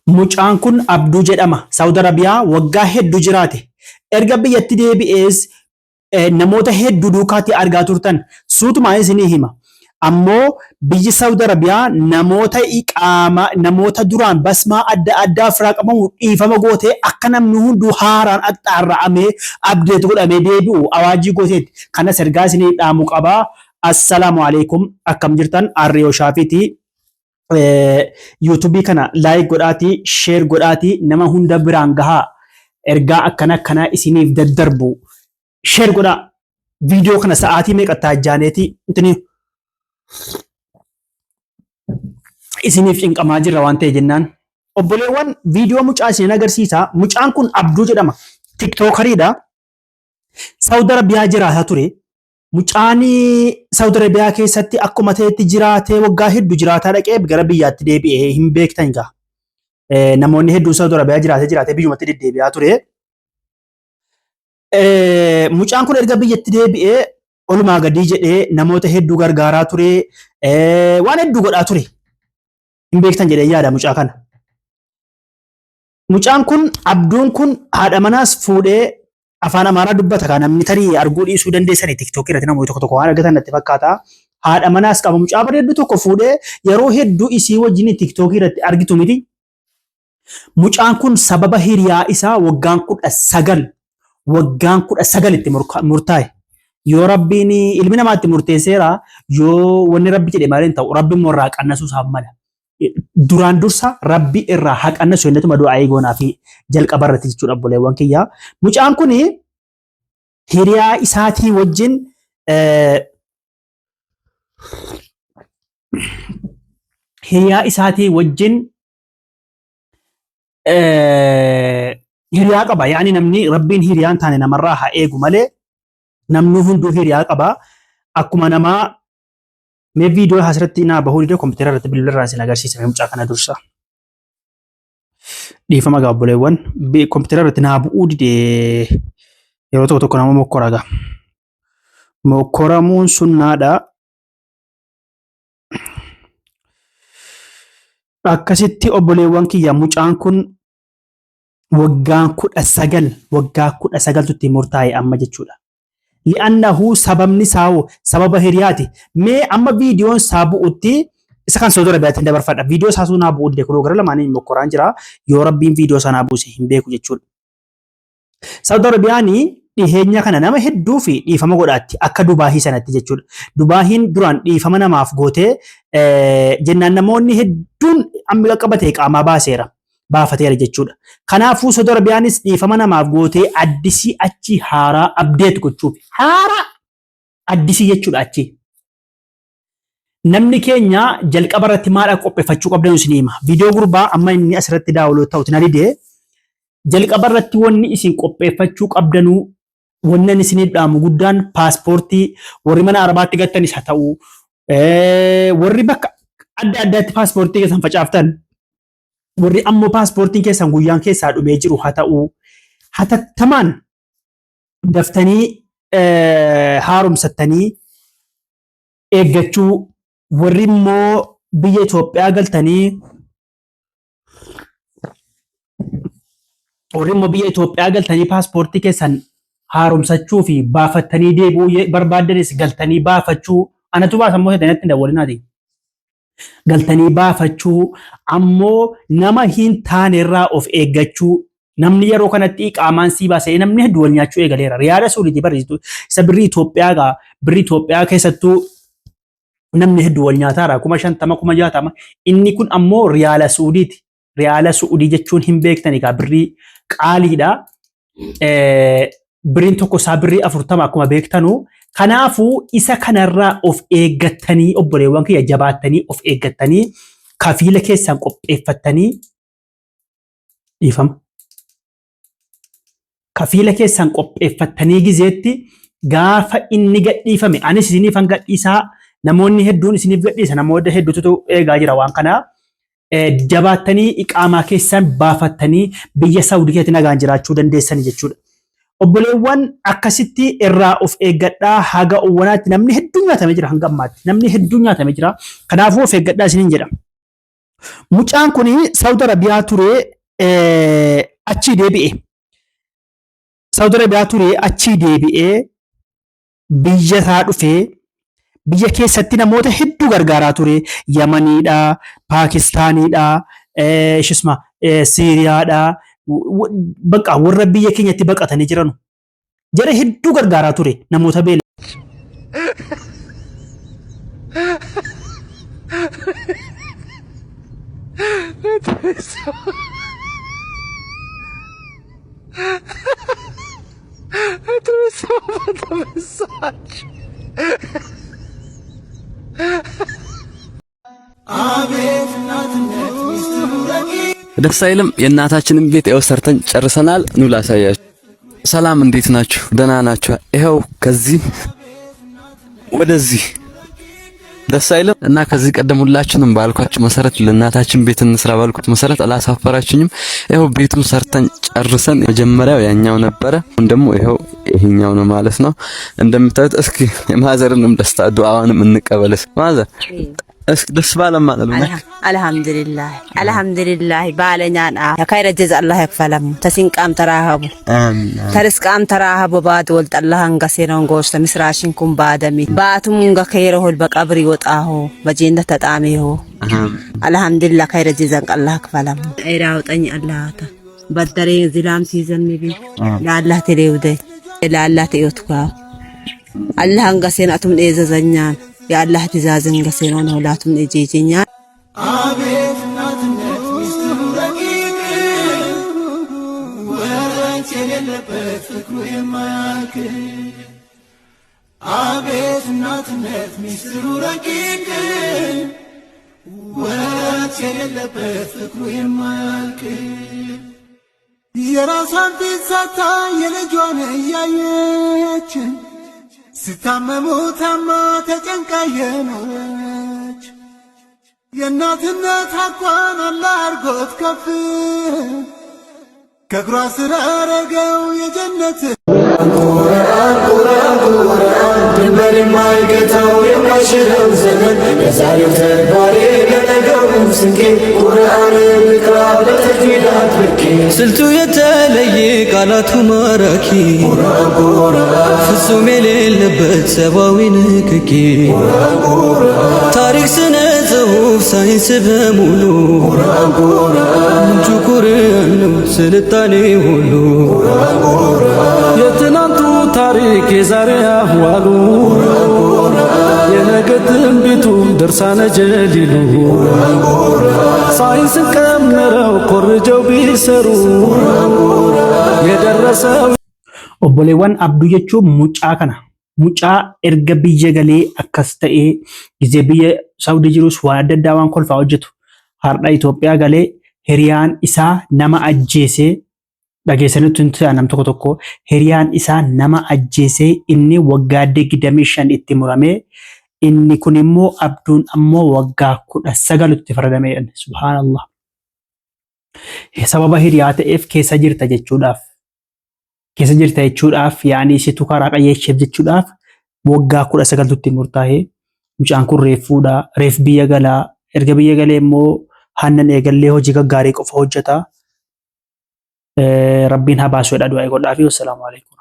Mucaan kun Abduu jedhama. Saawud Arabiyaa waggaa hedduu jiraate. Erga biyyatti deebi'ees namoota hedduu duukaatti argaa turtan. Suutumaa isinii hima. Ammoo biyyi Saawud Arabiyaa namoota duraan basmaa adda addaa firaa qabamu dhiifama gootee akka namni hunduu haaraan axxaarra'amee abdeet godhamee deebi'u awaajii gooteetti. Kanas ergaa isinii dhaamu qabaa. Assalaamu alaikum. Akkam jirtan? Arriyoo Shaafiitii. YouTube kana like godhaatii, share godhaatii, nama hunda biraan gahaa. Ergaa akkana isiniif daddarbu share godhaa. Viidiyoo kana sa'aatii meeqatti ajjaaneeti isiniif cinqamaa jirra waan ta'e jennaan. Obboleewwan viidiyoo mucaa isin agarsiisa. Mucaan kun Abduu jedhama. Tiktokeriidha. Saawud Arabiyaa jiraataa ture. Mucaan Saawud Arabiyaa keessatti akkuma ta'etti jiraatee waggaa hedduu jiraataa dhaqee gara biyyaatti deebi'ee hin beektan egaa. Namoonni hedduun Saawud Arabiyaa jiraatee biyyumatti deddeebi'aa ture. Mucaan kun erga biyyatti deebi'ee olumaa gadii jedhee namoota hedduu gargaaraa ture. Waan hedduu godhaa ture. Hin beektan jedhee yaada mucaa kana. Mucaan kun Abduun kun haadha manaas fuudhee afaan Amaaraa dubbata kan namni tarii arguu dhiisuu dandeessanii TikTok irratti namoonni tokko waan argatan natti fakkaata. Haadha manaas qaba. Mucaa bareeddu tokko fuudhee yeroo hedduu isii wajjin TikTok irratti argitu miti. Mucaan kun sababa hiriyaa isaa waggaan 19 itti murtaa'e. Yoo rabbiin ilmi namaatti murteesseera yoo wanni rabbi jedhe malee hin ta'u rabbi immoo irraa qannasuu isaaf mala. Duraan dursa rabbi irraa haa qannasu jennetuma du'aa eegoonaa fi jalqaba irratti jechuudha obboleewwan kiyyaa. Mucaan kun hiriyaa isaatii wajjin hiriyaa qaba. Yaani namni rabbiin hiriyaan taane namarraa haa eegu malee namni hunduu hiriyaa qaba. Akkuma namaa mee viidiyoo asirratti naa bahuu didee kompiitara irratti bilbila irraa isin agarsiisa mucaa kana dursa. Dhiifama gaa obboleewwan kompiitara irratti naa bu'uu didee yeroo tokko nama mokkora gaa. Mokkoramuun sunnaadha. Akkasitti obboleewwan kiyya mucaan kun waggaa 19 tutti murtaa'e amma jechuudha. Li'annahu sababni isaa sababa hiriyaati. Mee amma viidiyoon isaa bu'utti isa kan Saawud Arabiyaatti dabarfadha. Viidiyoo isaa sunaa bu'uu didee kunoo gara lamaaniin mokkoraan jira. Yoo rabbiin viidiyoo sanaa buuse hin beeku jechuudha. Saawud Arabiyaan dhiheenya kana nama hedduu fi dhiifama godhaatti akka Dubaahii sanatti jechuudha. Dubaahiin duraan dhiifama namaaf gootee jennaan namoonni hedduun amma qaqqabatee qaamaa baafateera jechuudha. Kanaafuu Saawud Arabiyaanis dhiifama namaaf gootee addisii achi haaraa abdeet gochuuf haaraa addisii jechuudha achi. Namni keenya jalqaba irratti maal qopheeffachuu qabdan isin hima. Viidiyoo gurbaa amma inni asirratti daawwaloo ta'u tina didee jalqaba irratti wanni isin qopheeffachuu qabdanuu wannan isin dhaamu guddaan paaspoortii warri mana arabaatti gattanis haa ta'u warri bakka adda addaatti paaspoortii keessan facaaftan warri ammoo paaspoortiin keessan guyyaan keessaa dhumee jiru haa ta'u hatattamaan daftanii haaromsattanii eeggachuu warri immoo biyya Itoophiyaa galtanii paaspoortii keessan haaromsachuu fi baafattanii deebi'uu barbaaddanis galtanii baafachuu anatu baasa immoo hedanitti dawwalinaati. Galtanii baafachuu ammoo nama hin taane irraa of eeggachuu namni yeroo kanatti qaamaan sii baasee namni hedduu wal nyaachuu eegaleera. Riyaala Suudiitii barreessitu isa birrii Itoophiyaa keessattuu namni hedduu wal nyaataara 50,000 60,000 inni kun ammoo Riyaala Suudiiti. Riyaala Suudii jechuun hin beektani egaa birrii qaaliidha. Birriin tokko isaa birrii 40 akkuma beektanu. Kanaafuu isa kanarraa of eeggattanii obboleewwan kiyya jabaattanii of eeggattanii kafiila keessan qopheeffattanii dhiifama. Kafiila keessan qopheeffattanii gizeetti gaafa inni gadhiifame anis isiniif han gadhiisaa namoonni hedduun isiniif gadhiisa namoota hedduutu eegaa jira waan kanaa. Jabaattanii iqaamaa keessan baafattanii biyya Saawudii keessatti nagaan jiraachuu dandeessanii jechuudha. Obboleewwan akkasitti irraa of eeggadhaa haga uwwanaatti namni hedduun nyaatamee jira hanga ammaatti namni hedduun nyaatamee jira. Kanaafuu of eeggadhaa isiniin jedha. Mucaan kun Saudi Arabiyaa ture achii deebi'e. Saudi Arabiyaa ture achii deebi'ee biyya isaa dhufee biyya keessatti namoota hedduu gargaaraa ture. Yamaniidha, Paakistaaniidha, shisma Siiriyaadha. Bakka warra biyya keenyatti baqatanii jiran jara hedduu gargaaraa ture namoota beela. ደስ አይልም? የእናታችንን ቤት ያው ሰርተን ጨርሰናል። ኑ ላሳያችሁ። ሰላም እንዴት ናችሁ? ደህና ናችሁ? ይሄው ከዚህ ወደዚህ ደስ አይልም? እና ከዚህ ቀደም ሁላችንም ባልኳችሁ መሰረት ለእናታችን ቤት እንስራ ባልኩት መሰረት አላሳፈራችሁኝም። ይሄው ቤቱን ሰርተን ጨርሰን መጀመሪያው ያኛው ነበረ፣ አሁን ደግሞ ይሄው ይሄኛው ነው ማለት ነው። እንደምታዩት እስኪ የማዘርንም ደስታ ዱዓዋንም እንቀበልስ። ማዘር እስኪ ደስ ባለ ማለት ነው። አልሐምዱሊላህ ባለኛና የካይረ ጀዛ አላህ ይክፈለም። ተሲንቃም ተራሃቡ ተርስቃም ተራሃቡ ባድ ወልጥ አላህ አንገሴነን ጎሽተ ምስራሽን ኩም ባደሚ ባቱም ገከይረ ሆል በቀብር ይወጣሁ በጀነት ተጣሚሁ አልሐምዱሊላህ ካይረ ጀዛን አላህ ይክፈለም። አይራው ጠኝ አላህ በደሬ ዝላም ሲዘን ቢ ለአላህ ተሌውደ ለአላህ ተዮትኳ አላህ አንገሴናቱም እዘዘኛን የአላህ ትእዛዝን ገሰነው ሁላቱም እጄጄኛ አቤት እናትነት ሚስጥሩ ረቂቅ ወረት የሌለበት ፍቅሩ የማያልቅ አቤት እናትነት ሚስጥሩ ረቂቅ ወረት የሌለበት ፍቅሩ የማያልቅ የራሷን ቤት ሳታ የልጇን እያየች ስታመሙ ታማ ተጨንቃ የኖረች የእናትነት ሐቋን አላህ አርጎት ከፍ ከእግሯ ስር አረገው የጀነት ቁርአን ድንበር የማይገታው የማይሽረው ዘመን የዛሬው ተግባሬ ለነገው ስንቄ ቁርአን ልቅራ በተጅዊድ አድርጌ ስልቱ የተለየ ቃላቱ ማራኪ ፍጹም የሌለበት ሰብአዊ ንክኪ ታሪክ ስነ ጽሑፍ ሳይንስ በሙሉ ምንጩ ቁርአን ነው ስልጣኔ ሁሉ የትናንቱ ታሪክ የዛሬ አህዋሉ የነገ ትንቢቱ ድርሳነ ጀሊሉ ሳይንስን ቀምረው ኮርጀው ቢሰሩ የደረሰው ኦቦሌዋን አብዱ jechuun mucaa kana mucaa erga biyya galee akkas ta'ee ጊዜ biyya Saawudii jirus waan adda addaa waan kolfaa hojjetu har'a Itoophiyaa galee hiriyaan isaa nama ajjeesee dhageessanitti nam tokko hiriyaan isaa nama ajjeesee inni waggaa 25 itti muramee inni kun immoo abduun ammoo waggaa 19 itti faradamee subhanallah. Sababa hiriyaa ta'eef keessa jirta jechuudhaaf yaani situ karaa qayyeesheef jechuudhaaf waggaa 19 itti murtaa'ee mucaan kun reeffuudha. Reef biyya galaa erga biyya galee immoo hannan eegallee hojii gaggaarii qofa hojjeta. Rabbiin haa baasu jedha du'aa godhaa fi wassalamu alaikum.